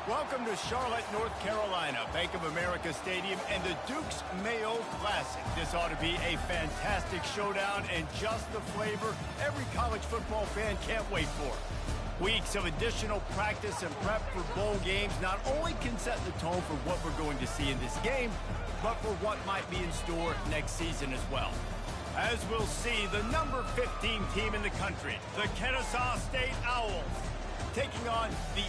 Welcome to Charlotte, North Carolina, Bank of America Stadium, and the Duke's Mayo Classic. This ought to be a fantastic showdown and just the flavor every college football fan can't wait for. Weeks of additional practice and prep for bowl games not only can set the tone for what we're going to see in this game, but for what might be in store next season as well. As we'll see, the number 15 team in the country, the Kennesaw State Owls, taking on the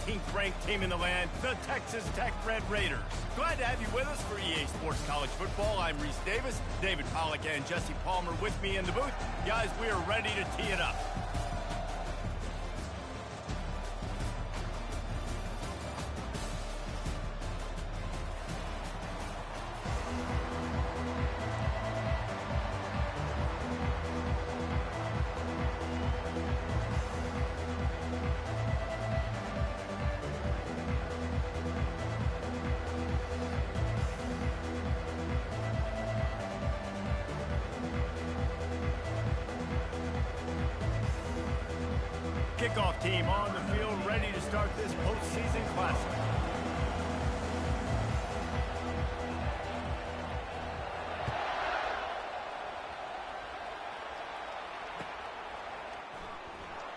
18th ranked team in the land, the Texas Tech Red Raiders. Glad to have you with us for EA Sports College Football. I'm Reese Davis, David Pollack and Jesse Palmer with me in the booth. Guys, we are ready to tee it up. Kickoff team on the field, ready to start this postseason classic.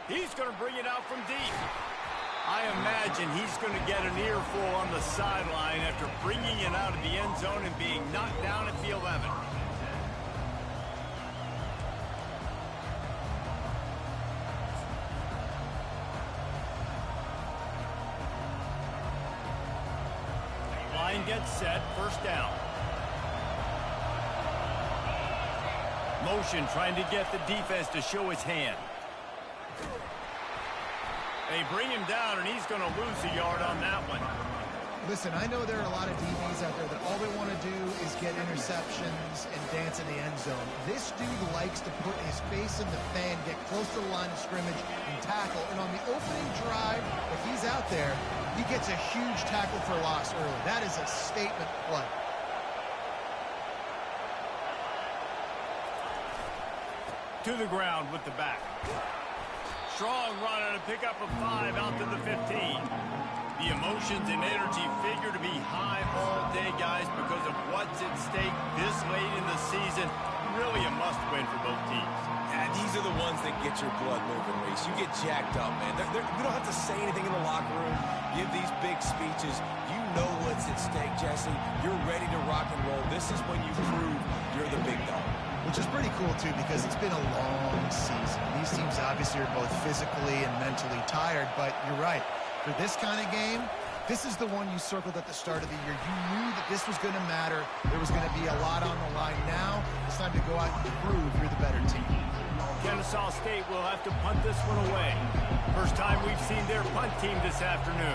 He's going to bring it out from deep. I imagine he's going to get an earful on the sideline after bringing it out of the end zone and being knocked down at the 11. Gets set, first down. Motion trying to get the defense to show his hand. They bring him down, and he's going to lose a yard on that one. Listen, I know there are a lot of DBs out there that all they want to do is get interceptions and dance in the end zone. This dude likes to put his face in the fan, get close to the line of scrimmage, and tackle. And on the opening drive, if he's out there, he gets a huge tackle for loss early. That is a statement play. To the ground with the back. Strong run and a pickup of 5 out to the 15. The emotions and energy figure to be high all day guys, because of what's at stake this late in the season. Really a must-win for both teams. And these are the ones that get your blood moving, Reese. You get jacked up, man. We don't have to say anything in the locker room, give these big speeches. You know what's at stake, Jesse. You're ready to rock and roll. This is when you prove you're the big dog. Which is pretty cool, too, because it's been a long season. These teams obviously are both physically and mentally tired, but you're right. For this kind of game, this is the one you circled at the start of the year. You knew that this was going to matter. There was going to be a lot on the line. Now it's time to go out and prove you're the better team. Kennesaw State will have to punt this one away. First time we've seen their punt team this afternoon.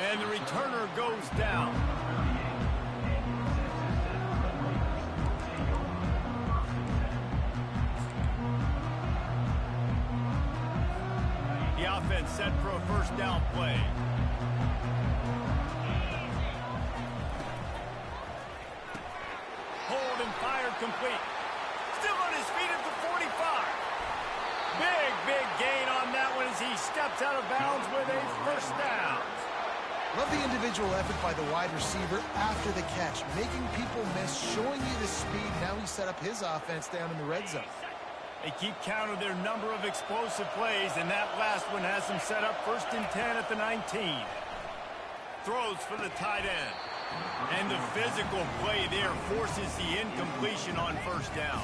And the returner goes down. The offense set for a first down play. Hold and fired complete. Still on his feet at the 45. Big gain on that one as he steps out of bounds with a first down. Love the individual effort by the wide receiver after the catch, making people miss, showing you the speed. Now he set up his offense down in the red zone. They keep count of their number of explosive plays, and that last one has them set up 1st and 10 at the 19. Throws for the tight end. And the physical play there forces the incompletion on first down.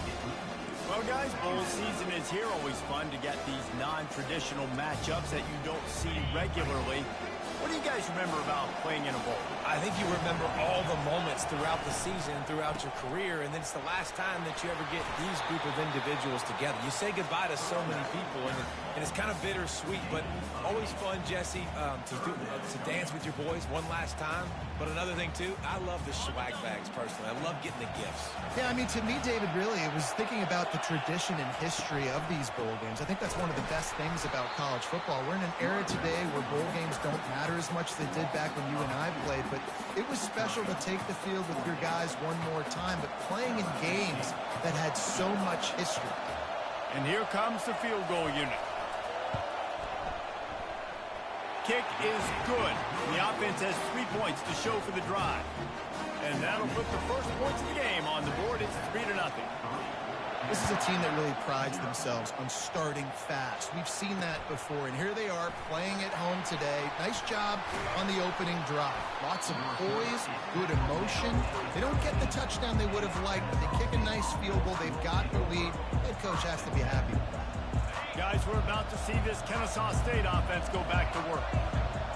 Well, guys, bowl season is here. Always fun to get these non-traditional matchups that you don't see regularly. What do you guys remember about playing in a bowl? I think you remember all the moments throughout the season, throughout your career, and then it's the last time that you ever get these group of individuals together. You say goodbye to so many people, and it's kind of bittersweet, but always fun, Jesse, to dance with your boys one last time. But another thing, too, I love the swag bags, personally. I love getting the gifts. Yeah, I mean, to me, David, really, it was thinking about the tradition and history of these bowl games. I think that's one of the best things about college football. We're in an era today where bowl games don't matter as much as they did back when you and I played, but it was special to take the field with your guys one more time, but playing in games that had so much history. And here comes the field goal unit. Kick is good. The offense has 3 points to show for the drive. And that'll put the first points of the game on the board. It's 3-0. This is a team that really prides themselves on starting fast. We've seen that before, and here they are playing at home today. Nice job on the opening drive. Lots of poise, good emotion. They don't get the touchdown they would have liked, but they kick a nice field goal. They've got the lead. Head coach has to be happy. Guys, we're about to see this Kennesaw State offense go back to work.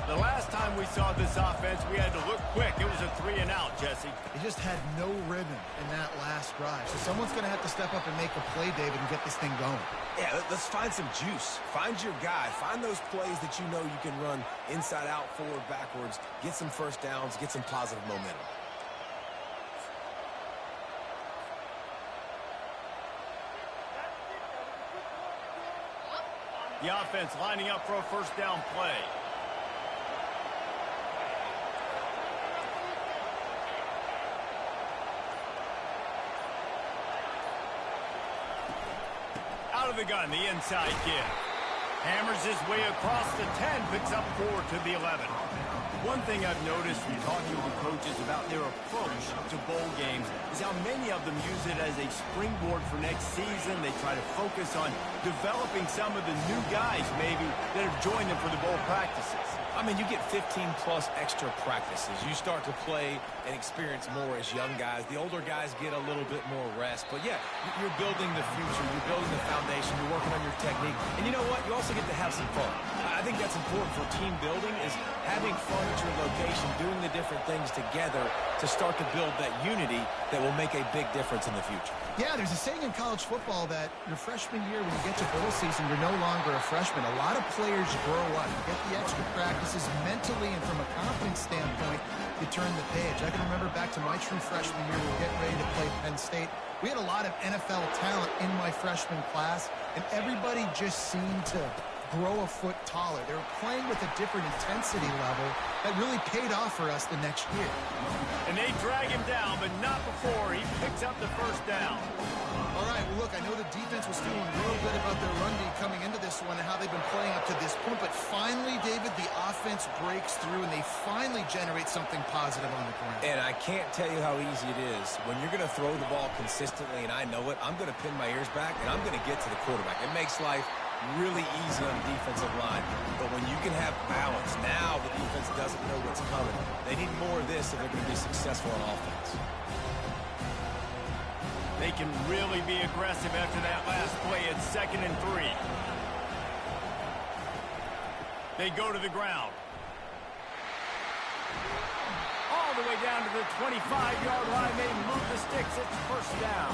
The last time we saw this offense, we had to look quick. It was a 3-and-out, Jesse. They just had no rhythm in that last drive. So someone's going to have to step up and make a play, David, and get this thing going. Yeah, let's find some juice. Find your guy. Find those plays that you know you can run inside out, forward, backwards. Get some first downs. Get some positive momentum. The offense lining up for a first down play. Out of the gun, the inside give. Hammers his way across the 10, picks up 4 to the 11. One thing I've noticed from talking with coaches about their approach to bowl games is how many of them use it as a springboard for next season. They try to focus on developing some of the new guys, maybe, that have joined them for the bowl practices. I mean, you get 15-plus extra practices. You start to play and experience more as young guys. The older guys get a little bit more rest. But, yeah, you're building the future. You're building the foundation. You're working on your technique. And you know what? You also get to have some fun. I think that's important for team building, is having fun at your location, doing the different things together to start to build that unity that will make a big difference in the future. Yeah, there's a saying in college football that your freshman year, when you get to bowl season, you're no longer a freshman. A lot of players grow up, get the extra practices mentally, and from a confidence standpoint, you turn the page. I can remember back to my true freshman year, we were getting ready to play Penn State. We had a lot of NFL talent in my freshman class, and everybody just seemed to grow a foot taller. They were playing with a different intensity level that really paid off for us the next year. And they drag him down, but not before he picks up the first down. All right, well, look, I know the defense was feeling real good about their run D coming into this one and how they've been playing up to this point. But finally, David, the offense breaks through and they finally generate something positive on the ground. And I can't tell you how easy it is. When you're going to throw the ball consistently, and I know it, I'm going to pin my ears back and I'm going to get to the quarterback. It makes life really easy on the defensive line. But when you can have balance, now the defense doesn't know what's coming. They need more of this if they're going to be successful on offense. They can really be aggressive after that last play. It's 2nd and 3. They go to the ground. All the way down to the 25-yard line. They move the sticks. It's 1st down.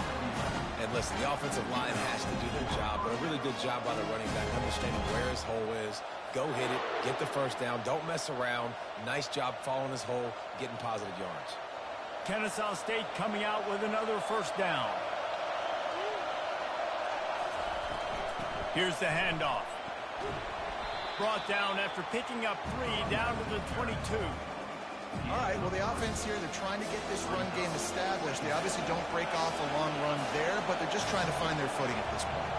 And listen, the offensive line has to do their job, but a really good job by the running back, understanding where his hole is. Go hit it, get the 1st down, don't mess around. Nice job following his hole, getting positive yards. Kennesaw State coming out with another 1st down. Here's the handoff. Brought down after picking up 3 down to the 22. All right, well, the offense here, they're trying to get this run game established. They obviously don't break off a long run there, but they're just trying to find their footing at this point.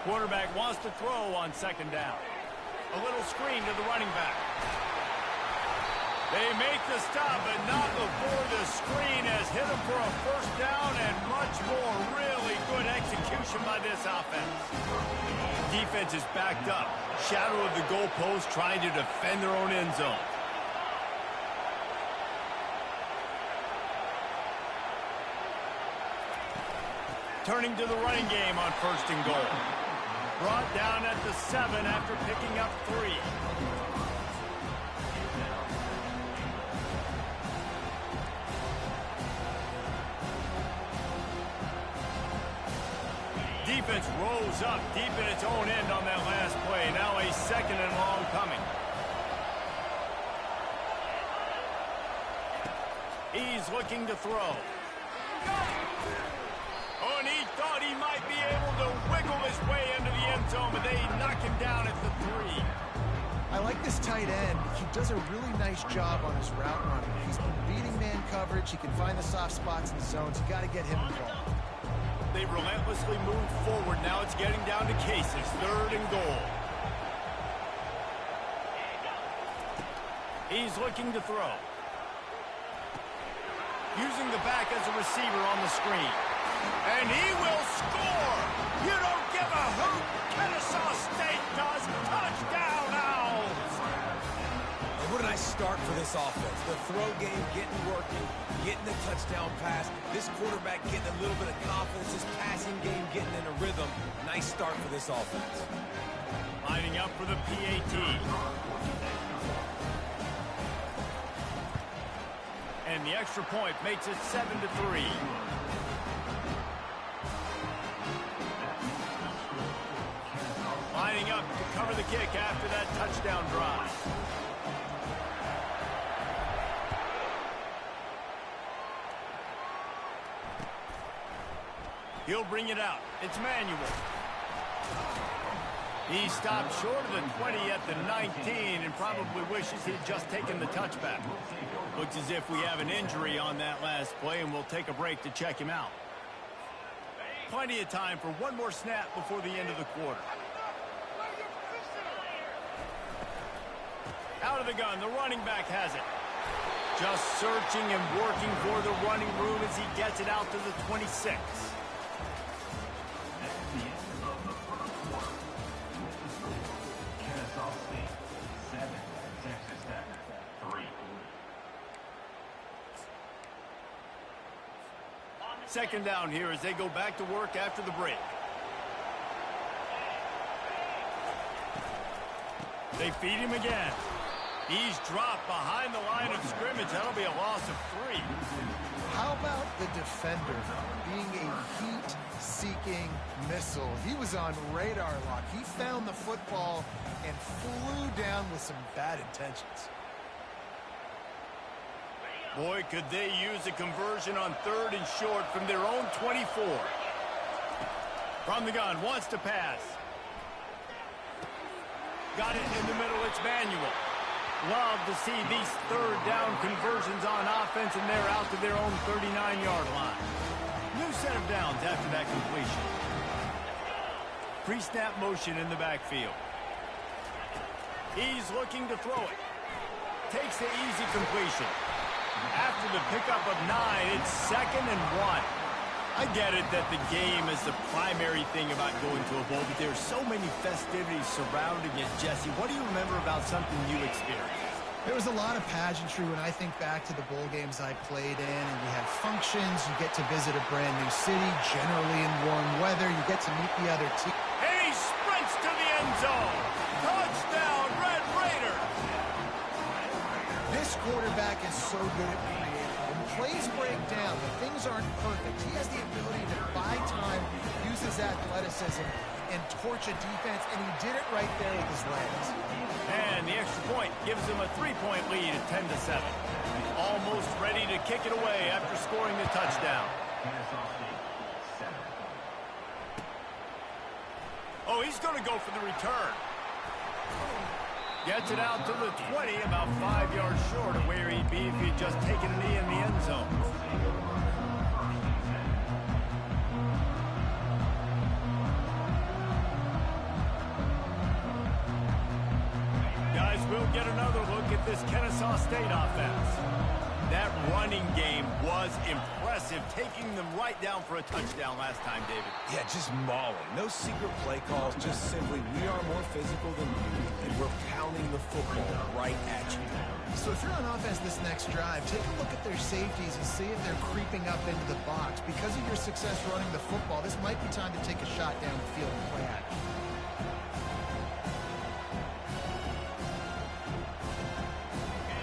Quarterback wants to throw on 2nd down. A little screen to the running back. They make the stop, but not before the screen has hit him for a 1st down and much more. Really good execution by this offense. Defense is backed up. Shadow of the goalpost, trying to defend their own end zone. Turning to the running game on 1st and goal. Brought down at the 7 after picking up 3. Defense rose up deep in its own end on that last play. Now a 2nd and long coming. He's looking to throw. Oh, and he thought he might be able to wiggle his way into the end zone, but they knock him down at the 3. I like this tight end. He does a really nice job on his route running. He's been beating man coverage. He can find the soft spots in the zones. You got to get him involved. They relentlessly move forward. Now it's getting down to cases. 3rd and goal. He's looking to throw. Using the back as a receiver on the screen. And he will score! You don't give a hoot! Kennesaw State does! Touchdown, Owls! And what a nice start for this offense. The throw game getting working, getting the touchdown pass. This quarterback getting a little bit of confidence. This passing game getting in a rhythm. Nice start for this offense. Lining up for the PAT. And the extra point makes it 7-3. Lining up to cover the kick after that touchdown drive. He'll bring it out. It's Manuel. He stopped short of the 20 at the 19 and probably wishes he'd just taken the touchback. Looks as if we have an injury on that last play, and we'll take a break to check him out. Plenty of time for one more snap before the end of the quarter. Out of the gun, the running back has it. Just searching and working for the running room as he gets it out to the 26. Second down here as they go back to work after the break. They feed him again. He's dropped behind the line of scrimmage. That'll be a loss of 3. How about the defender being a heat-seeking missile? He was on radar lock. He found the football and flew down with some bad intentions. Boy, could they use a conversion on 3rd and short from their own 24. From the gun, wants to pass. Got it in the middle, it's Manuel. Love to see these 3rd down conversions on defense, and they're out to their own 39-yard line. New set of downs after that completion. Pre-snap motion in the backfield. He's looking to throw it. Takes the easy completion. After the pickup of 9, it's 2nd and 1. I get it that the game is the primary thing about going to a bowl, but there's so many festivities surrounding it. Jesse, what do you remember about something you experienced? There was a lot of pageantry when I think back to the bowl games I played in, and you have functions, you get to visit a brand new city, generally in warm weather, you get to meet the other team. And he sprints to the end zone. Touchdown, Red Raiders! This quarterback is so good at creating. When plays break down, when things aren't perfect, he has the ability to buy time, use his athleticism, and torch a defense, and he did it right there with his legs. And the extra point gives him a 3-point lead at 10-7. Almost ready to kick it away after scoring the touchdown. Oh, he's going to go for the return. Gets it out to the 20, about 5 yards short of where he'd be if he'd just taken a knee in the end zone. Guys, we'll get another look at this Kennesaw State offense. That running game was impressive, taking them right down for a touchdown last time, David. Yeah, just mauling. No secret play calls, just simply we are more physical than you, and we're pounding the football right at you. So if you're on offense this next drive, take a look at their safeties and see if they're creeping up into the box. Because of your success running the football, this might be time to take a shot down the field and play action.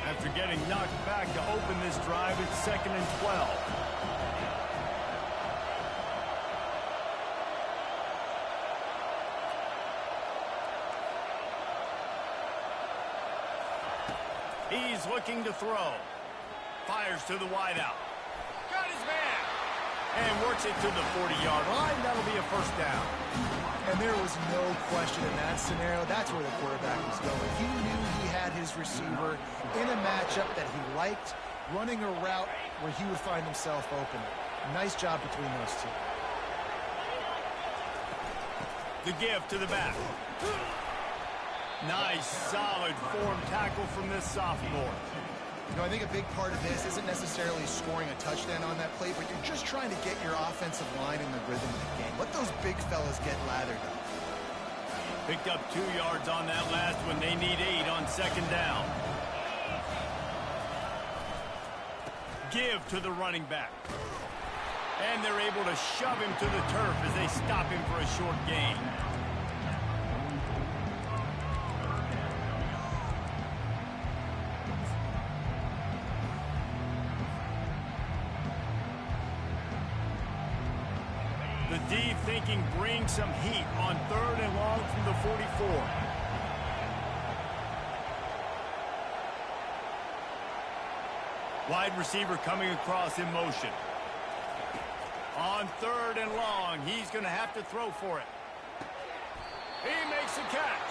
After getting knocked back to open this drive, it's 2nd and 12. He's looking to throw. Fires to the wideout. Got his man. And works it to the 40-yard line. That'll be a first down. And there was no question in that scenario. That's where the quarterback was going. He knew he had his receiver in a matchup that he liked, running a route where he would find himself open. Nice job between those two. The give to the back. Nice, solid form tackle from this sophomore. You know, I think a big part of this isn't necessarily scoring a touchdown on that play, but you're just trying to get your offensive line in the rhythm of the game. Let those big fellas get lathered up. Picked up 2 yards on that last one. They need 8 on 2nd down. Give to the running back. And they're able to shove him to the turf as they stop him for a short gain. The D thinking bring some heat on 3rd and long from the 44. Wide receiver coming across in motion. On 3rd and long, he's going to have to throw for it. He makes a catch.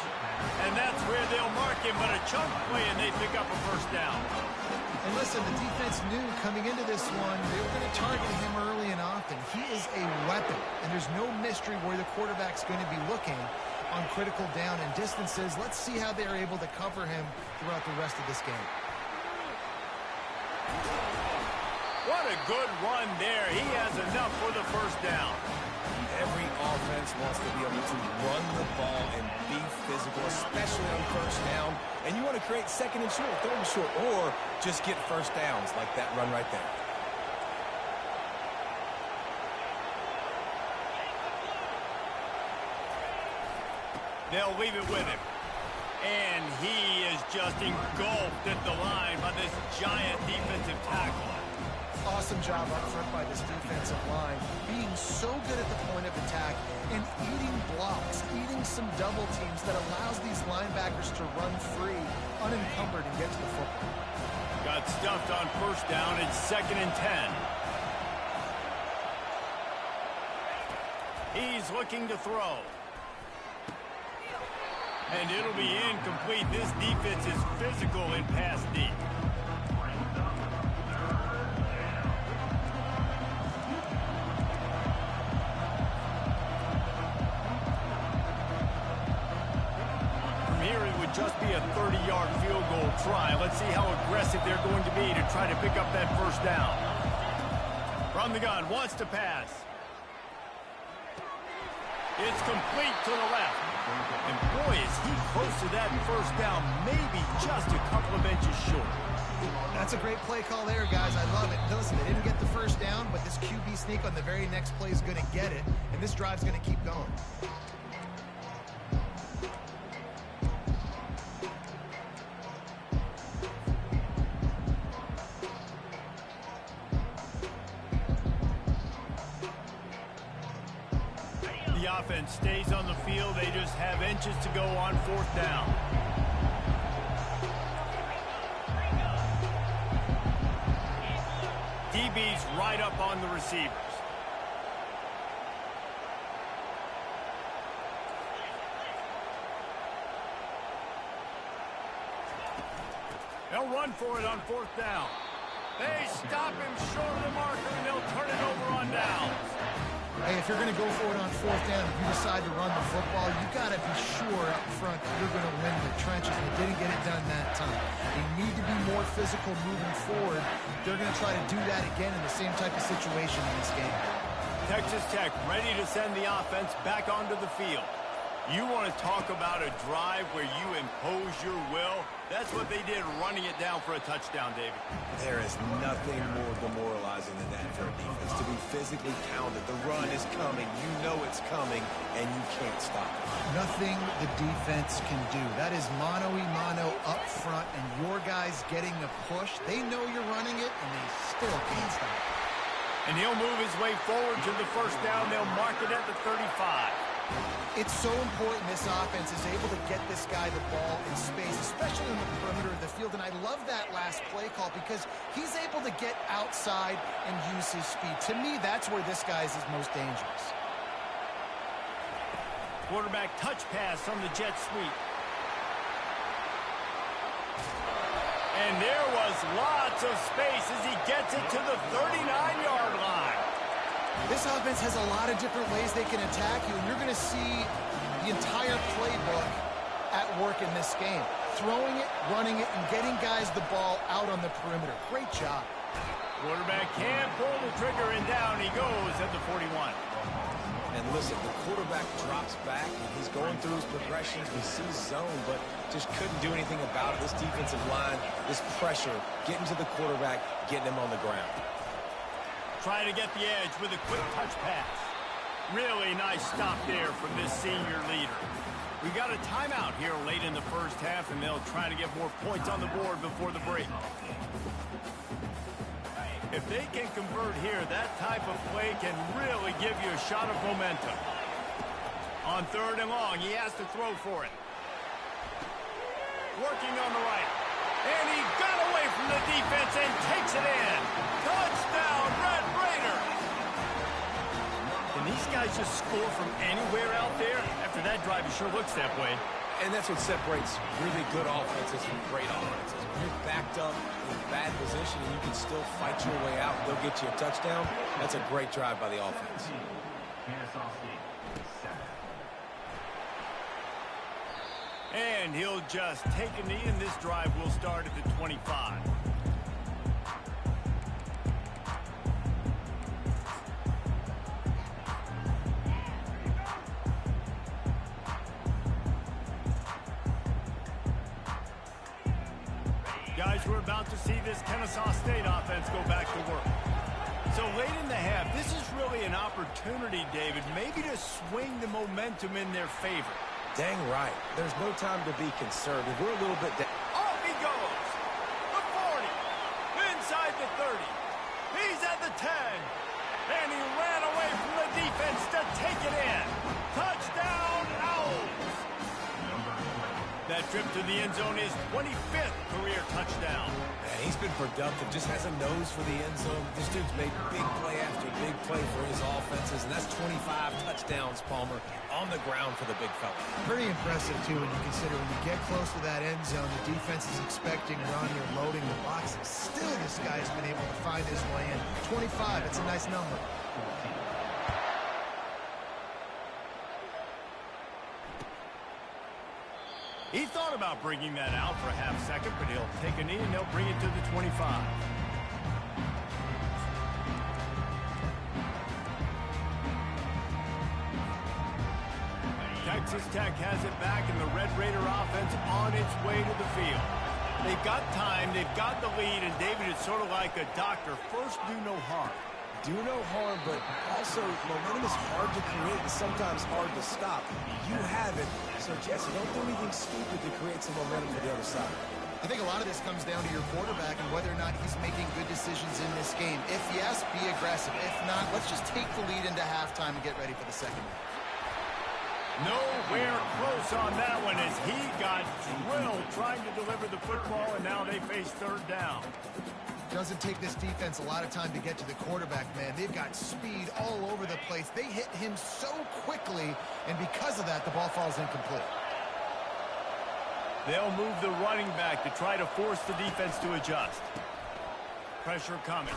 And that's where they'll mark him, but a chunk play and they pick up a first down. And listen, the defense knew coming into this one, they were going to target him early and often. He is a weapon, and there's no mystery where the quarterback's going to be looking on critical down and distances. Let's see how they're able to cover him throughout the rest of this game. What a good run there. He has enough for the first down. Every offense wants to be able to run the ball and be physical, especially on first down. And you want to create 2nd and short, 3rd and short, or just get first downs like that run right there. They'll leave it with him. And he is just engulfed at the line by this giant defensive tackle. Awesome job up front by this defensive line, being so good at the point of attack and eating blocks, eating some double teams that allows these linebackers to run free, unencumbered, and get to the football. Got stuffed on first down. It's 2nd and 10. He's looking to throw. And it'll be incomplete. This defense is physical in pass deep. be a 30-yard field goal try. Let's see how aggressive they're going to be to try to pick up that first down. From the gun, wants to pass. It's complete to the left. And boy, is he close to that first down, maybe just a couple of inches short. That's a great play call there, guys. I love it. Listen, they didn't get the first down, but this QB sneak on the very next play is going to get it, and this drive's going to keep going. The offense stays on the field. They just have inches to go on fourth down. DB's right up on the receivers. They'll run for it on fourth down. They stop him short of the marker, and they'll turn it over on downs. Hey, if you're going to go for it on fourth down, if you decide to run the football, you got to be sure up front that you're going to win the trenches. They didn't get it done that time. They need to be more physical moving forward. They're going to try to do that again in the same type of situation in this game. Texas Tech ready to send the offense back onto the field. You want to talk about a drive where you impose your will? That's what they did, running it down for a touchdown, David. There is nothing more demoralizing than that for a defense, to be physically pounded. The run is coming. You know it's coming, and you can't stop it. Nothing the defense can do. That is mano-a-mano up front, and your guys getting a push. They know you're running it, and they still can't stop it. And he'll move his way forward to the first down. They'll mark it at the 35. It's so important this offense is able to get this guy the ball in space, especially in the perimeter of the field. And I love that last play call because he's able to get outside and use his speed. To me, that's where this guy is his most dangerous. Quarterback touch pass from the jet sweep. And there was lots of space as he gets it to the 39-yard line. This offense has a lot of different ways they can attack you, and you're going to see the entire playbook at work in this game. Throwing it, running it, and getting guys the ball out on the perimeter. Great job. Quarterback can't pull the trigger, and down he goes at the 41. And listen, the quarterback drops back, and he's going through his progressions. He sees zone, but just couldn't do anything about it. This defensive line, this pressure, getting to the quarterback, getting him on the ground. Trying to get the edge with a quick touch pass. Really nice stop there from this senior leader. We got a timeout here late in the first half, and they'll try to get more points on the board before the break. If they can convert here, that type of play can really give you a shot of momentum. On third and long, he has to throw for it. Working on the right. And he got away from the defense and takes it in. Touchdown, Red Raiders. Can these guys just score from anywhere out there? After that drive, it sure looks that way. And that's what separates really good offenses from great offenses. When you're backed up in bad position and you can still fight your way out, they'll get you a touchdown. That's a great drive by the offense. And he'll just take a knee, and this drive will start at the 25. Guys, we're about to see this Kennesaw State offense go back to work. So late in the half, this is really an opportunity, David, maybe to swing the momentum in their favor. Dang right. There's no time to be conservative. We're a little bit down. Off he goes. The 40. Inside the 30. He's at the 10. And he ran away from the defense to take it in. Touchdown, Owls. That trip to the end zone is 25th career touchdown. Man, he's been productive, just has a nose for the end zone. This dude's made big play after big play for his offenses, and that's 25 touchdowns, Palmer, on the ground for the big fella. Pretty impressive, too, when you consider when you get close to that end zone, the defense is expecting run, you're loading the boxes. Still, this guy's been able to find his way in. 25, it's a nice number. He thought about bringing that out for a half second, but he'll take a knee and they'll bring it to the 25. Texas Tech has it back, and the Red Raider offense on its way to the field. They've got time, they've got the lead, and David, it's sort of like a doctor. First, do no harm. Do no harm, but also momentum is hard to create and sometimes hard to stop. You have it, so Jesse, don't do anything stupid to create some momentum for the other side. I think a lot of this comes down to your quarterback and whether or not he's making good decisions in this game. If yes, be aggressive. If not, let's just take the lead into halftime and get ready for the second half. Nowhere close on that one as he got drilled trying to deliver the football, and now they face third down. Doesn't take this defense a lot of time to get to the quarterback, man. They've got speed all over the place. They hit him so quickly, and because of that, the ball falls incomplete. They'll move the running back to try to force the defense to adjust. Pressure coming.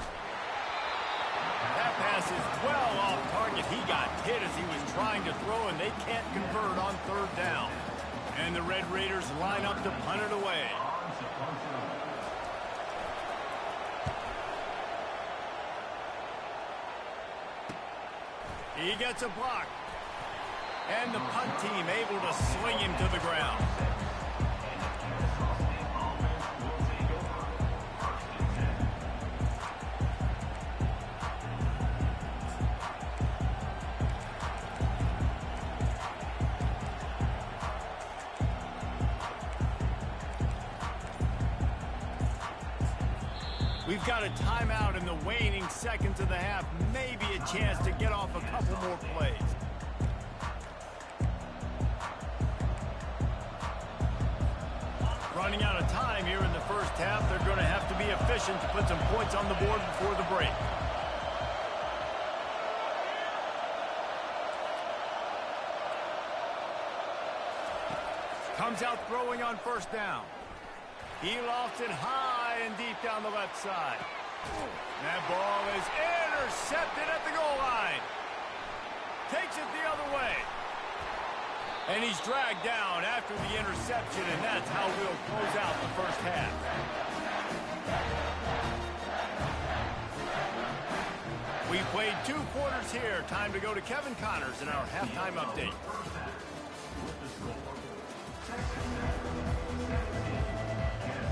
That pass is well off target. He got hit as he was trying to throw, and they can't convert on third down. And the Red Raiders line up to punt it away. He gets a block. And the punt team able to sling him to the ground. We've got a timeout in the waning seconds of the half. Maybe a chance to get off a couple more plays. Running out of time here in the first half. They're going to have to be efficient to put some points on the board before the break. Comes out throwing on first down. He lofts it high and deep down the left side. That ball is intercepted at the goal line. Takes it the other way. And he's dragged down after the interception, and that's how we'll close out the first half. We played 2 quarters here. Time to go to Kevin Connors in our halftime update.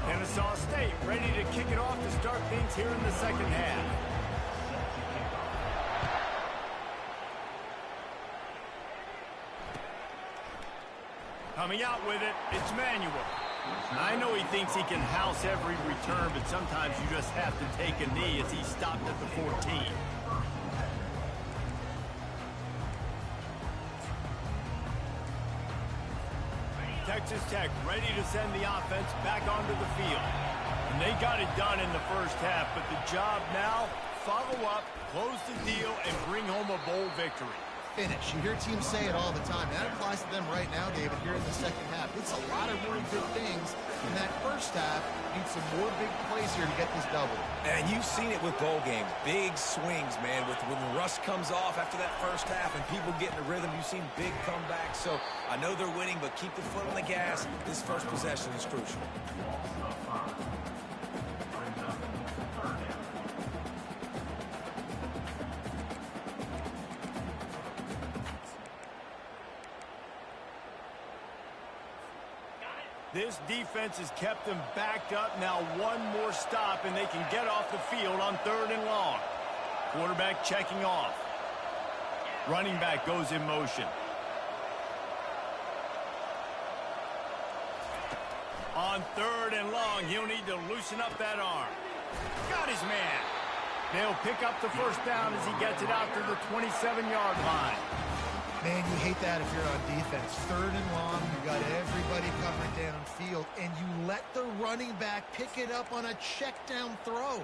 Kennesaw State ready to kick it off to start things here in the second half. Coming out with it, it's Manuel. I know he thinks he can house every return, but sometimes you just have to take a knee as he stopped at the 14. Texas Tech ready to send the offense back onto the field. And they got it done in the first half, but the job now, follow up, close the deal, and bring home a bowl victory. Finish. You hear teams say it all the time. That applies to them right now, David, here in the second half. It's a lot of really good things in that first half. Need some more big plays here to get this double. And you've seen it with bowl games. Big swings, man. When the rush comes off after that first half and people get in the rhythm, you've seen big comebacks. So I know they're winning, but keep the foot on the gas. This first possession is crucial. This defense has kept them backed up. Now one more stop, and they can get off the field on third and long. Quarterback checking off. Running back goes in motion. On third and long, he'll need to loosen up that arm. Got his man. They'll pick up the first down as he gets it out to the 27-yard line. Man, you hate that if you're on defense. Third and long, you got everybody covered downfield, and you let the running back pick it up on a check down throw.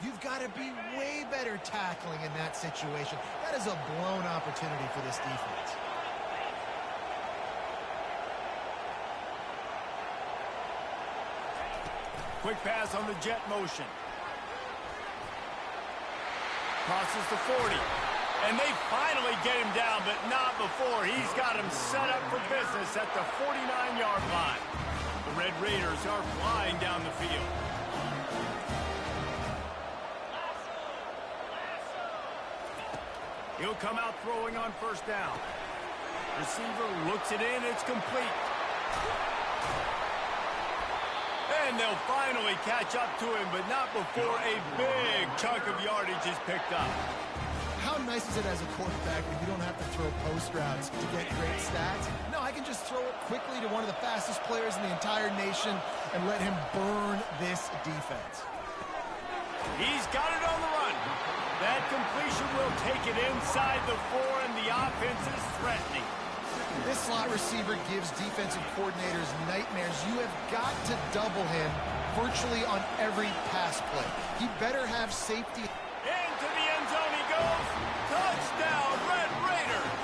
You've got to be way better tackling in that situation. That is a blown opportunity for this defense. Quick pass on the jet motion. Crosses the 40. And they finally get him down, but not before. He's got him set up for business at the 49-yard line. The Red Raiders are flying down the field. He'll come out throwing on first down. Receiver looks it in. It's complete. And they'll finally catch up to him, but not before a big chunk of yardage is picked up. How nice is it as a quarterback when you don't have to throw post routes to get great stats? No, I can just throw it quickly to one of the fastest players in the entire nation and let him burn this defense. He's got it on the run. That completion will take it inside the 4, and the offense is threatening. This slot receiver gives defensive coordinators nightmares. You have got to double him virtually on every pass play. He better have safety. Into the end zone he goes. Touchdown, Red Raiders.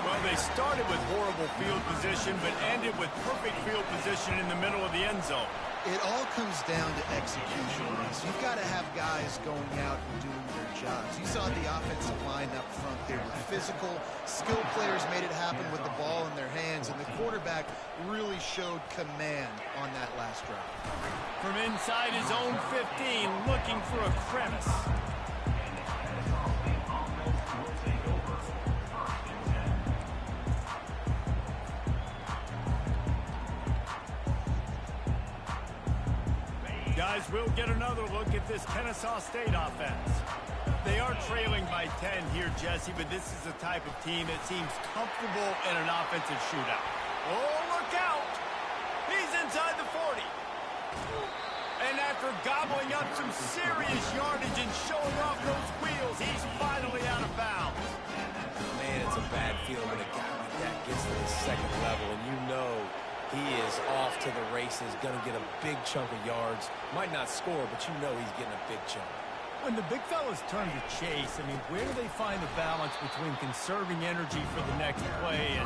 Well, they started with horrible field position, but ended with perfect field position in the middle of the end zone. It all comes down to execution, Reese. You've got to have guys going out and doing their jobs. You saw the offensive line up front. They were physical. Skilled players made it happen with the ball in their hands, and the quarterback really showed command on that last drive. From inside his own 15, looking for a crevice. Guys, we'll get another look at this Kennesaw State offense. They are trailing by 10 here, Jesse, but this is the type of team that seems comfortable in an offensive shootout. Oh, look out! He's inside the 40. And after gobbling up some serious yardage and showing off those wheels, he's finally out of bounds. Man, it's a bad feeling when a guy like that gets to the second level, and you know he is off to the races, going to get a big chunk of yards. Might not score, but you know he's getting a big chunk. When the big fellas turn to chase, I mean, where do they find the balance between conserving energy for the next play and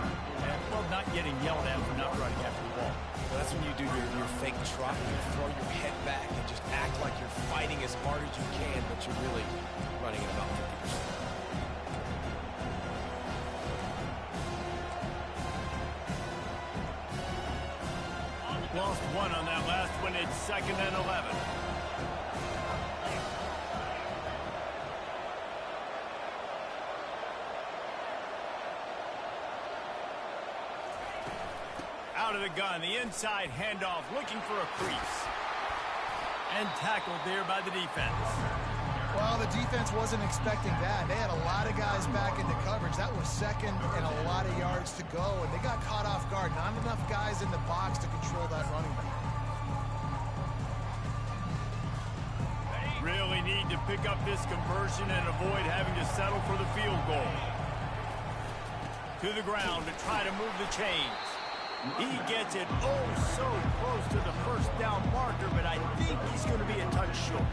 well, not getting yelled at for not running after the ball? Well, that's when you do your fake trot. You throw your head back and just act like you're fighting as hard as you can, but you're really running at about 50%. Lost one on that last one. It's 2nd and 11. Out of the gun, the inside handoff, looking for a crease. And tackled there by the defense. Well, the defense wasn't expecting that. They had a lot of guys back into coverage. That was second and a lot of yards to go, and they got caught off guard. Not enough guys in the box to control that running back. Really need to pick up this conversion and avoid having to settle for the field goal. To the ground to try to move the chains. He gets it oh so close to the first down marker, but I think he's going to be a touch short.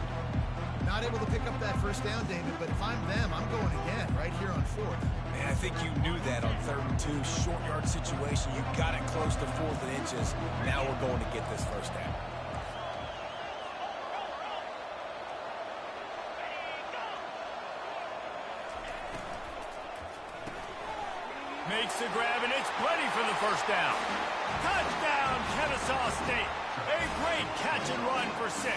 Not able to pick up that first down, David, but if I'm them, I'm going again right here on 4th. Man, I think you knew that on 3rd and 2, short yard situation. You got it close to 4th and inches. Now we're going to get this first down. Makes the grab, and it's plenty for the first down. Touchdown, Kennesaw State. A great catch and run for 6.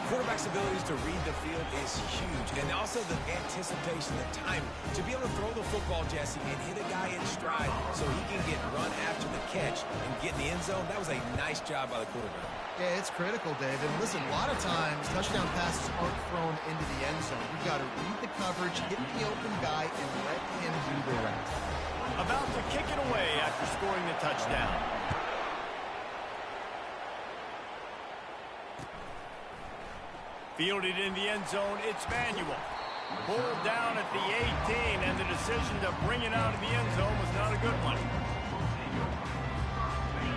Quarterback's abilities to read the field is huge, and also the anticipation, the timing. To be able to throw the football, Jesse, and hit a guy in stride so he can get run after the catch and get in the end zone, that was a nice job by the quarterback. Yeah, it's critical, David. Listen, a lot of times touchdown passes aren't thrown into the end zone. You've got to read the coverage, hit the open guy, and let him do the rest. About to kick it away after scoring the touchdown. Fielded in the end zone, it's Manuel. Pulled down at the 18, and the decision to bring it out of the end zone was not a good one.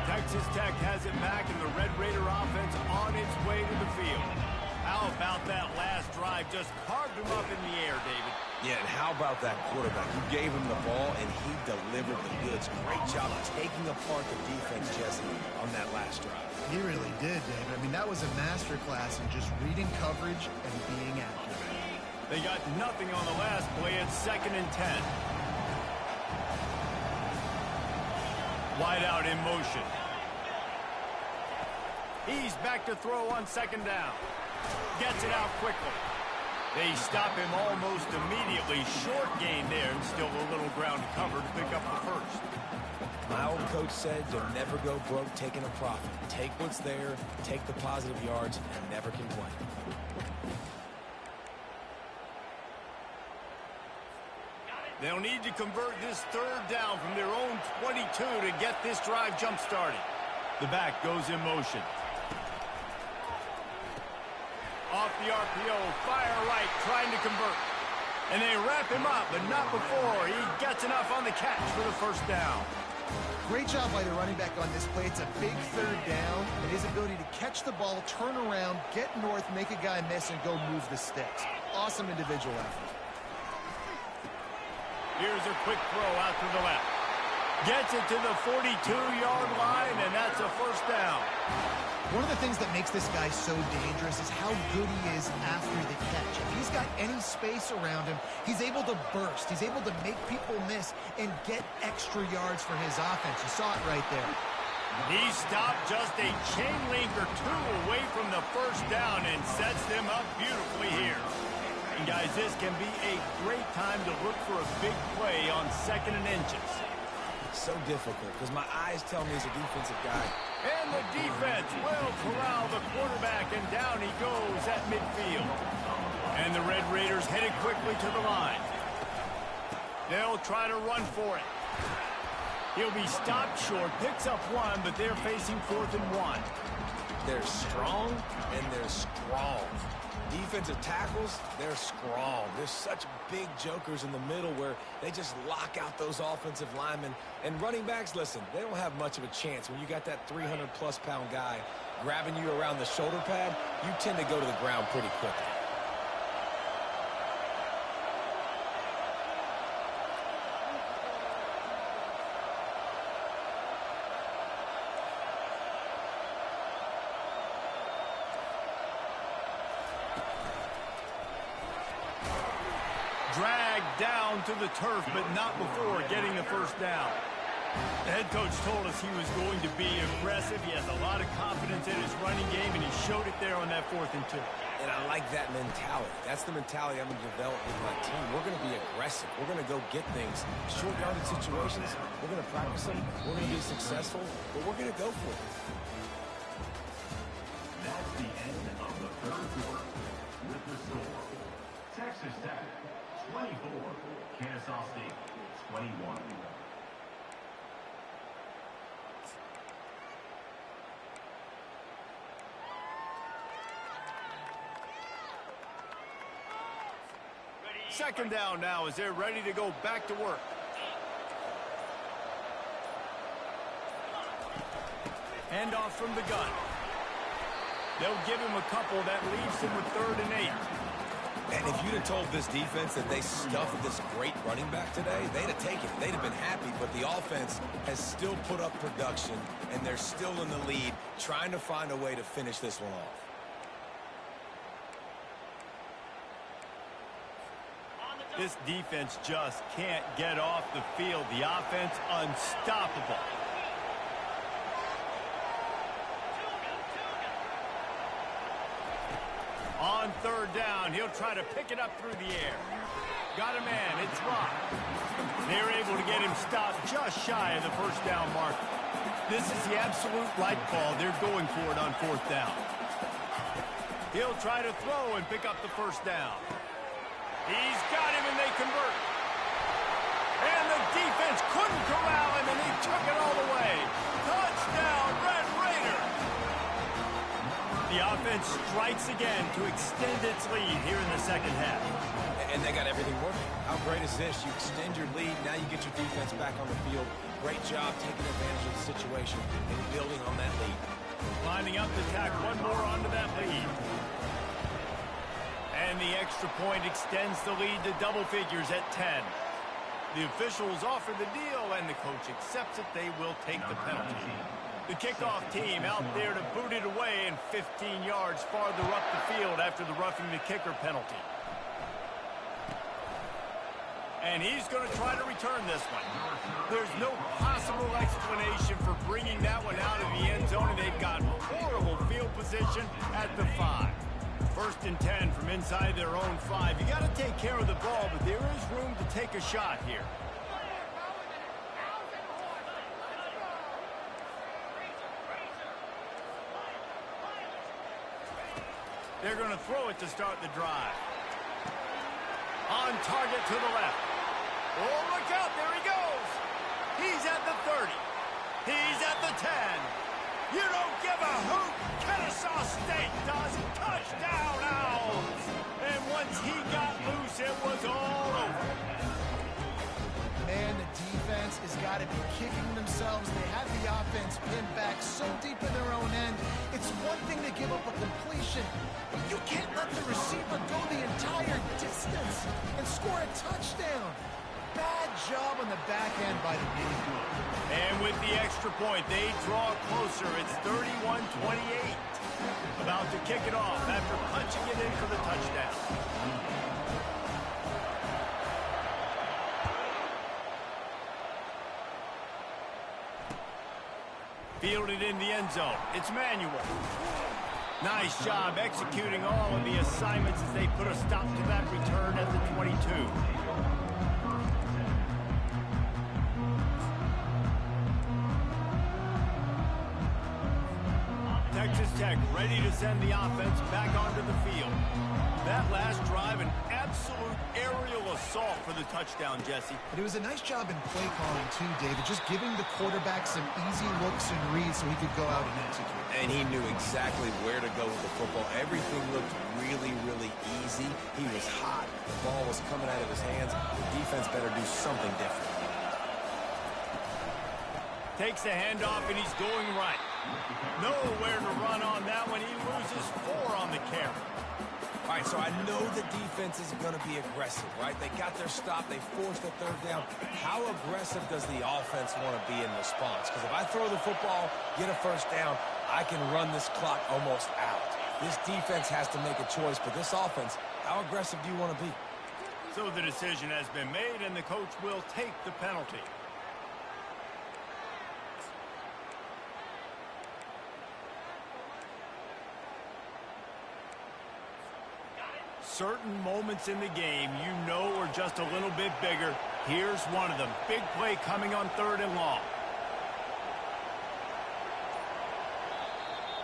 Texas Tech has it back, and the Red Raider offense on its way to the field. How about that last drive? Just carved him up in the air, David. Yeah, and how about that quarterback? You gave him the ball, and he delivered the goods. Great job of taking apart the defense, Jesse, on that last drive. He really did, David. I mean, that was a masterclass in just reading coverage and being accurate. They got nothing on the last play. It's 2nd and 10. Wide out in motion. He's back to throw on 2nd down. Gets it out quickly. They stop him almost immediately. Short gain there, and still a little ground to cover to pick up the first. My old coach said you'll never go broke taking a profit. Take what's there, take the positive yards, and never complain. They'll need to convert this 3rd down from their own 22 to get this drive jump-started. The back goes in motion. Off the RPO, fire right, trying to convert. And they wrap him up, but not before he gets enough on the catch for the 1st down. Great job by the running back on this play. It's a big 3rd down, and his ability to catch the ball, turn around, get north, make a guy miss, and go move the sticks. Awesome individual effort. Here's a quick throw out to the left. Gets it to the 42-yard line, and that's a 1st down. One of the things that makes this guy so dangerous is how good he is after the catch. If he's got any space around him, he's able to burst. He's able to make people miss and get extra yards for his offense. You saw it right there. He stopped just a chain link or 2 away from the 1st down and sets them up beautifully here. And guys, this can be a great time to look for a big play on 2nd and inches. So difficult because my eyes tell me he's a defensive guy. And the defense will corral the quarterback, and down he goes at midfield. And the Red Raiders headed quickly to the line. They'll try to run for it. He'll be stopped short, picks up 1, but they're facing 4th and 1. They're strong, and they're strong. Defensive tackles, they're strong. There's such big jokers in the middle where they just lock out those offensive linemen. And running backs, listen, they don't have much of a chance. When you got that 300-plus pound guy grabbing you around the shoulder pad, you tend to go to the ground pretty quickly. Dragged down to the turf, but not before getting the 1st down. The head coach told us he was going to be aggressive. He has a lot of confidence in his running game, and he showed it there on that 4th and 2. And I like that mentality. That's the mentality I'm going to develop with my team. We're going to be aggressive. We're going to go get things. Short yardage situations, we're going to practice them. We're going to be successful, but we're going to go for it. That's the end of the 3rd quarter. With the score, Texas Tech 24, Kennesaw State 21. Second down now as they're ready to go back to work. Handoff from the gun. They'll give him a couple. That leaves him with 3rd and 8. And if you'd have told this defense that they stuffed this great running back today, they'd have taken it. They'd have been happy, but the offense has still put up production, and they're still in the lead, trying to find a way to finish this one off. This defense just can't get off the field. The offense unstoppable. On 3rd down, he'll try to pick it up through the air. Got a man, it's locked. They're able to get him stopped just shy of the 1st down mark. This is the absolute right call. They're going for it on 4th down. He'll try to throw and pick up the 1st down. He's got him, and they convert. And the defense couldn't corral him, and he took it all the way. Touchdown, Red Raider! The offense strikes again to extend its lead here in the 2nd half. And they got everything working. How great is this? You extend your lead, now you get your defense back on the field. Great job taking advantage of the situation and building on that lead. Lining up to tack one more onto that lead. And the extra point extends the lead to double figures at 10. The officials offer the deal, and the coach accepts it. They will take the penalty. The kickoff team out there to boot it away and 15 yards farther up the field after the roughing the kicker penalty. And he's going to try to return this one. There's no possible explanation for bringing that one out of the end zone, and they've got horrible field position at the 5. 1st and 10 from inside their own 5. You got to take care of the ball, but there is room to take a shot here. They're going to throw it to start the drive. On target to the left. Oh, look out. There he goes. He's at the 30. He's at the 10. You don't give a hoot. Kennesaw State does. Touchdown, Owls. And once he got loose, it was all over. Man, the defense has got to be kicking themselves. They have the offense pinned back so deep in their own end. It's one thing to give up a completion, but you can't let the receiver go the entire distance and score a touchdown. Bad job on the back end by the D. And with the extra point, they draw closer. It's 31-28. About to kick it off after punching it in for the touchdown. Fielded in the end zone. It's Manuel. Nice job executing all of the assignments as they put a stop to that return at the 22. Texas Tech ready to send the offense back onto the field. That last drive, an absolute aerial assault for the touchdown, Jesse. But it was a nice job in play calling, too, David, just giving the quarterback some easy looks and reads so he could go out and execute. And he knew exactly where to go with the football. Everything looked really, really easy. He was hot. The ball was coming out of his hands. The defense better do something different. Takes the handoff, and he's going right. Nowhere to run on that one. He loses 4 on the carry. All right, so I know the defense is going to be aggressive, right? They got their stop. They forced the 3rd down. How aggressive does the offense want to be in response? Because if I throw the football, get a 1st down, I can run this clock almost out. This defense has to make a choice, but this offense, how aggressive do you want to be? So the decision has been made, and the coach will take the penalty. Certain moments in the game you know are just a little bit bigger. Here's one of them. Big play coming on 3rd and long.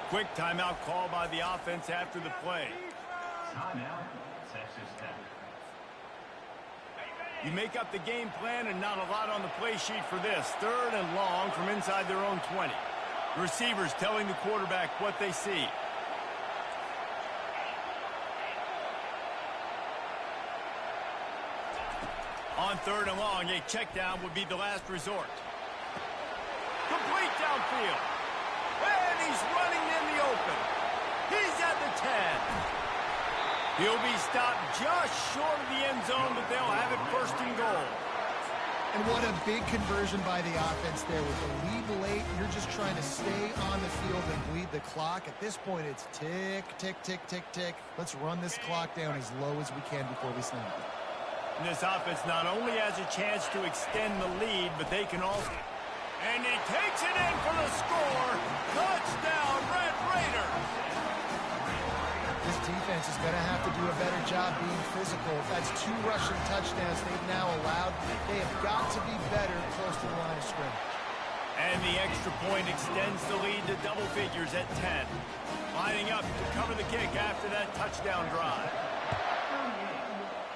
Quick timeout call by the offense after the play. Timeout, Texas Tech. You make up the game plan and not a lot on the play sheet for this. 3rd and long from inside their own 20. Receivers telling the quarterback what they see. On 3rd and long, a check down would be the last resort. Complete downfield. And he's running in the open. He's at the 10. He'll be stopped just short of the end zone, but they'll have it 1st and goal. And what a big conversion by the offense there. With the lead late, you're just trying to stay on the field and bleed the clock. At this point, it's tick, tick, tick, tick, tick. Let's run this clock down as low as we can before we snap it. And this offense not only has a chance to extend the lead, but they can also... And he takes it in for the score. Touchdown, Red Raiders. This defense is going to have to do a better job being physical. That's 2 rushing touchdowns they've now allowed. They have got to be better close to the line of scrimmage. And the extra point extends the lead to double figures at 10. Lining up to cover the kick after that touchdown drive.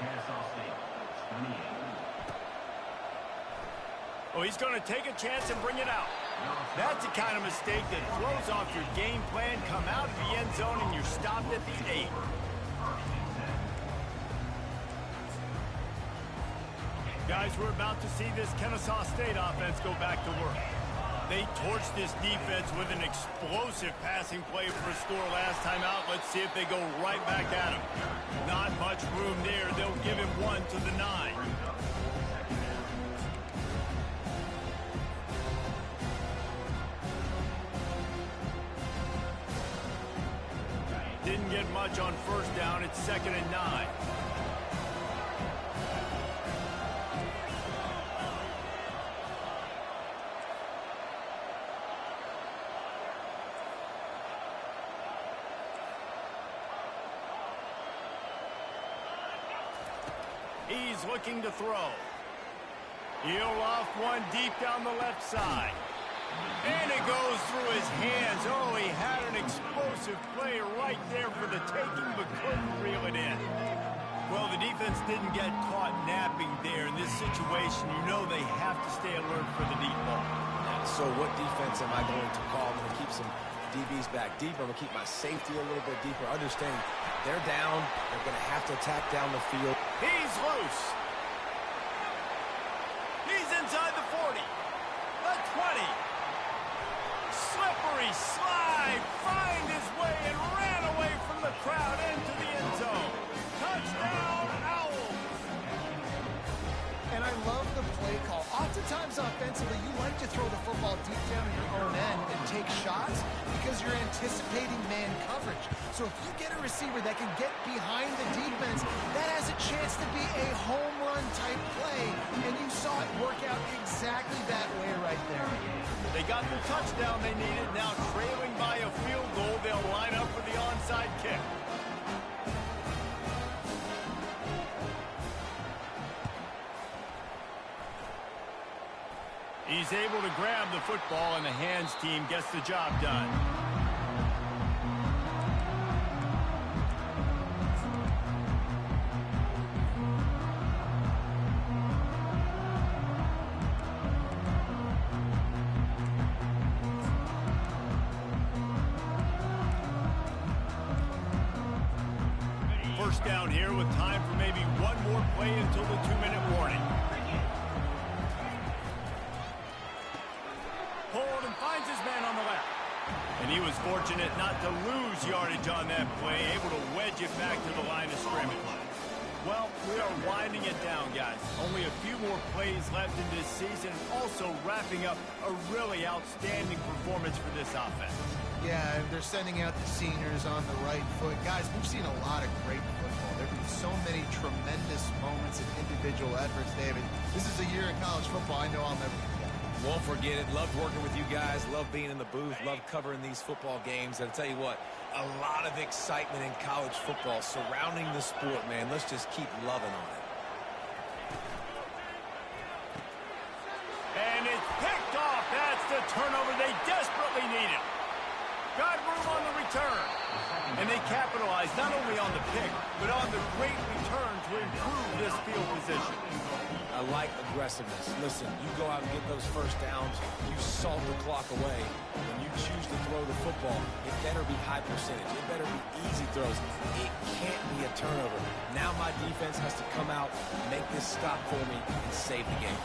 Kennesaw State, 28. Oh, he's going to take a chance and bring it out. That's the kind of mistake that throws off your game plan. Come out of the end zone and you're stopped at the 8. Guys, we're about to see this Kennesaw State offense go back to work. They torched this defense with an explosive passing play for a score last time out. Let's see if they go right back at him. Not much room there. They'll give him 1 to the 9. Didn't get much on 1st down. It's 2nd and 9. He's looking to throw. He'll off one deep down the left side. And it goes through his hands. Oh, he had an explosive play right there for the taking, but couldn't reel it in. Well, the defense didn't get caught napping there. In this situation, you know they have to stay alert for the deep ball. So what defense am I going to call? I'm going to keep some DBs back deeper. I'm going to keep my safety a little bit deeper. Understanding they're down. They're going to have to attack down the field. He's loose. He's inside the 40. The 20. Slippery slide. Find his way and ran away from the crowd into the end zone. Touchdown, Owls. And I love the play call. Oftentimes offensively, you like to throw the football deep down in your own end and take shots because you're anticipating man coverage. So if you get a receiver that can get behind the defense, that has a chance to be a home run type play. And you saw it work out exactly that way right there. They got the touchdown they needed. Now trailing by a field goal, they'll line up for the onside kick. He's able to grab the football, and the hands team gets the job done. First down here with time for maybe one more play until the 2-minute warning. Hold and finds his man on the left. And he was fortunate not to lose yardage on that play, able to wedge it back to the line of scrimmage. Well, we are winding it down, guys. Only a few more plays left in this season. Also wrapping up a really outstanding performance for this offense. Yeah, and they're sending out the seniors on the right foot. Guys, we've seen a lot of great football. There have been so many tremendous moments in individual efforts, David. This is a year in college football I know I'll never forget. Won't forget it. Loved working with you guys. Loved being in the booth. Loved covering these football games. And I'll tell you what, a lot of excitement in college football surrounding the sport, man. Let's just keep loving on it. And it's picked off. That's the turnover they desperately needed. Got room on the return. And they capitalized not only on the pick, but on the great return to improve this field position. I like aggressiveness. Listen, you go out and get those first downs. You salt the clock away. When you choose to throw the football, it better be high percentage. It better be easy throws. It can't be a turnover. Now my defense has to come out, make this stop for me, and save the game.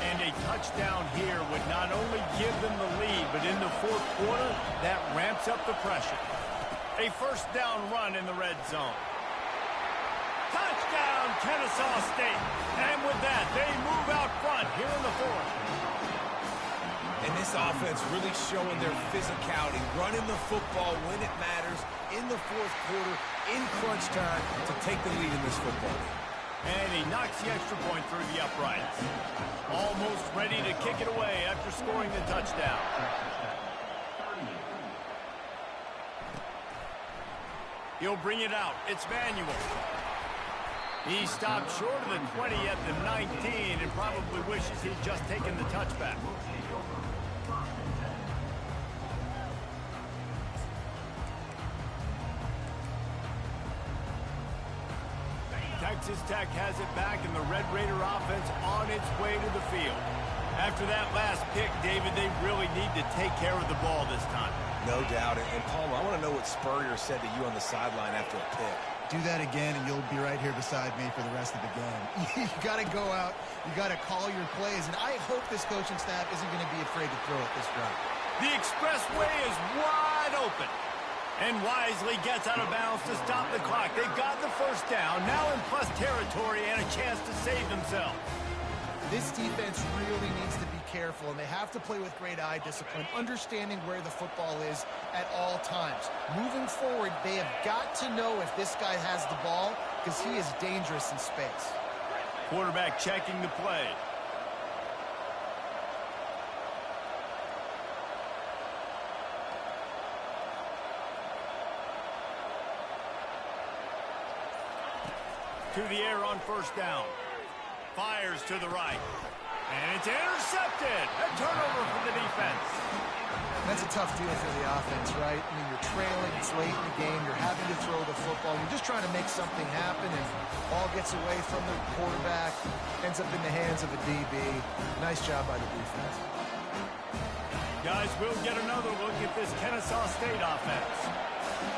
And a touchdown here would not only give them the lead, but in the fourth quarter, that ramps up the pressure. A first down run in the red zone. Touchdown, Kennesaw State. And with that, they move out front here in the fourth. And this offense really showing their physicality, running the football when it matters, in the fourth quarter, in crunch time, to take the lead in this football game. And he knocks the extra point through the uprights. Almost ready to kick it away after scoring the touchdown. He'll bring it out. It's Manuel. He stopped short of the 20 at the 19 and probably wishes he'd just taken the touchback. Texas Tech has it back, and the Red Raider offense on its way to the field. After that last pick, David, they really need to take care of the ball this time. No doubt. And Palmer, I want to know what Spurrier said to you on the sideline after a pick. Do that again, and you'll be right here beside me for the rest of the game. You got to go out. You got to call your plays, and I hope this coaching staff isn't going to be afraid to throw it this drive. The expressway is wide open. And wisely gets out of bounds to stop the clock. They got the first down, now in plus territory and a chance to save themselves. This defense really needs to be careful, and they have to play with great eye discipline, understanding where the football is at all times. Moving forward, they have got to know if this guy has the ball, because he is dangerous in space. Quarterback checking the play. to the air on first down. Fires to the right. And it's intercepted. A turnover for the defense. That's a tough deal for the offense, right? I mean, you're trailing, it's late in the game, you're having to throw the football, you're just trying to make something happen, and ball gets away from the quarterback, ends up in the hands of a DB. Nice job by the defense. Guys, we'll get another look at this Kennesaw State offense.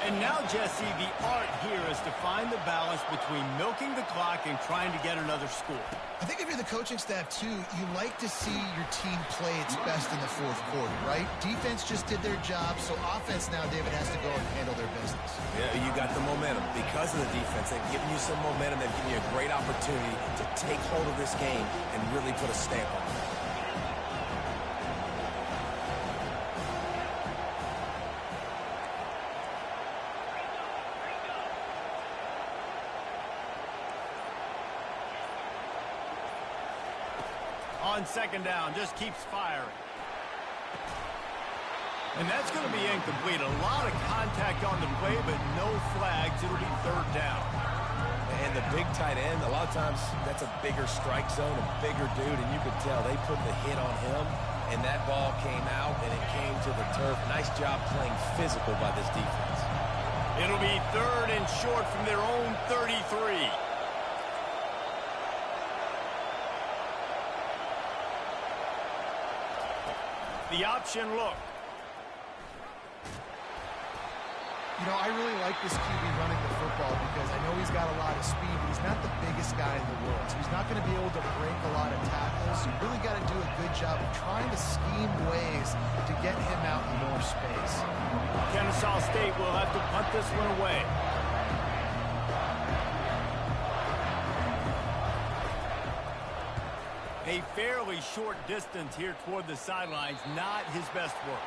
And now, Jesse, the art here is to find the balance between milking the clock and trying to get another score. I think if you're the coaching staff, too, you like to see your team play its best in the fourth quarter, right? Defense just did their job, so offense now, David, has to go and handle their business. Yeah, you got the momentum. Because of the defense, they've given you some momentum. They've given you a great opportunity to take hold of this game and really put a stamp on it. On second down, just keeps firing. And that's going to be incomplete. A lot of contact on the play, but no flags. It'll be third down. And the big tight end, a lot of times that's a bigger strike zone, a bigger dude, and you could tell they put the hit on him, and that ball came out, and it came to the turf. Nice job playing physical by this defense. It'll be third and short from their own 33. The option look. You know, I really like this QB running the football because I know he's got a lot of speed, but he's not the biggest guy in the world. So he's not going to be able to break a lot of tackles. You really got to do a good job of trying to scheme ways to get him out in more space. Kennesaw State will have to punt this one away. A fairly short distance here toward the sidelines, not his best work.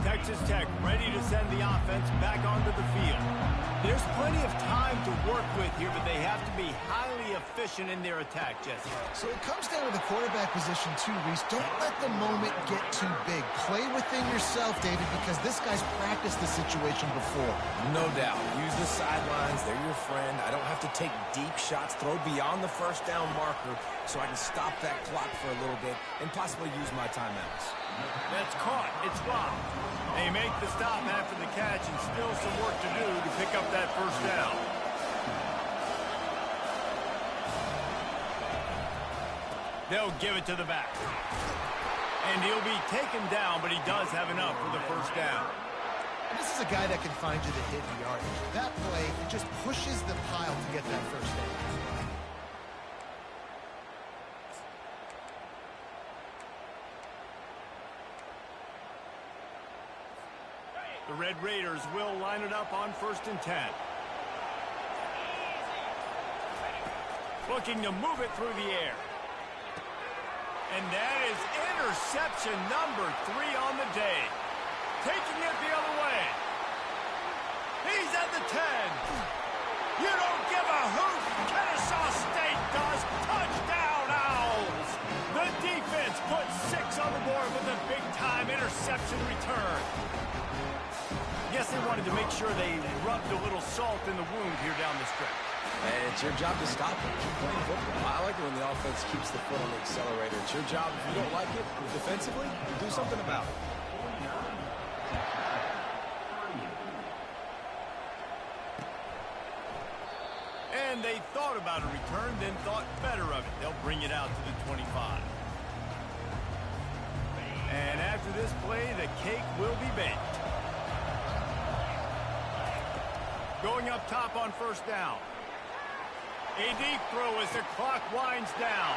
Texas Tech ready to send the offense back onto the field. There's plenty of time to work with here, but they have to be highly efficient in their attack, Jesse. So it comes down to the quarterback position too, Reese. Don't let the moment get too big. Play within yourself, David, because this guy's practiced the situation before. No doubt. Use the sidelines. They're your friend. I don't have to take deep shots, throw beyond the first down marker so I can stop that clock for a little bit and possibly use my timeouts. That's caught. It's blocked. They make the stop after the catch and still some work to do to pick up that first down. They'll give it to the back. And he'll be taken down, but he does have enough for the first down. And this is a guy that can find you the hidden yardage. That play, it just pushes the pile to get that first down. The Red Raiders will line it up on 1st and 10. Looking to move it through the air. And that is interception number 3 on the day. Taking it the other way. He's at the 10. You don't give a hoot. Kennesaw State does. Touchdown, Owls. The defense puts 6 on the board with a big-time interception return. Guess they wanted to make sure they rubbed a little salt in the wound here down the stretch. And it's your job to stop it. Keep playing football. I like it when the offense keeps the foot on the accelerator. It's your job. If you don't like it defensively, do something about it. And they thought about a return, then thought better of it. They'll bring it out to the 25. And after this play, the cake will be baked. Going up top on 1st down. A deep throw as the clock winds down.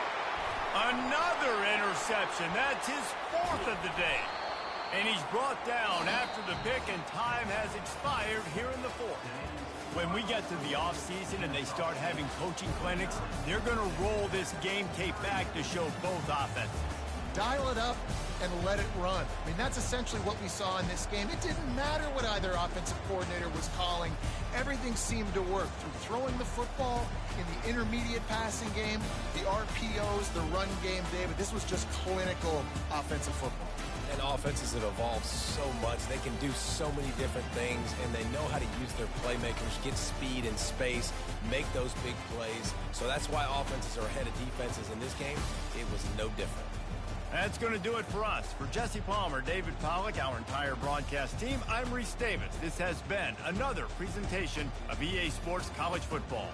Another interception. That's his 4th of the day. And he's brought down after the pick, and time has expired here in the 4th. When we get to the offseason and they start having coaching clinics, they're going to roll this game tape back to show both offenses. dial it up and let it run. I mean, that's essentially what we saw in this game. It didn't matter what either offensive coordinator was calling. Everything seemed to work through throwing the football, in the intermediate passing game, the RPOs, the run game, David. This was just clinical offensive football. And offenses have evolved so much. They can do so many different things, and they know how to use their playmakers, get speed and space, make those big plays. So that's why offenses are ahead of defenses in this game. It was no different. That's going to do it for us. For Jesse Palmer, David Pollack, our entire broadcast team, I'm Reese Davis. This has been another presentation of EA Sports College Football.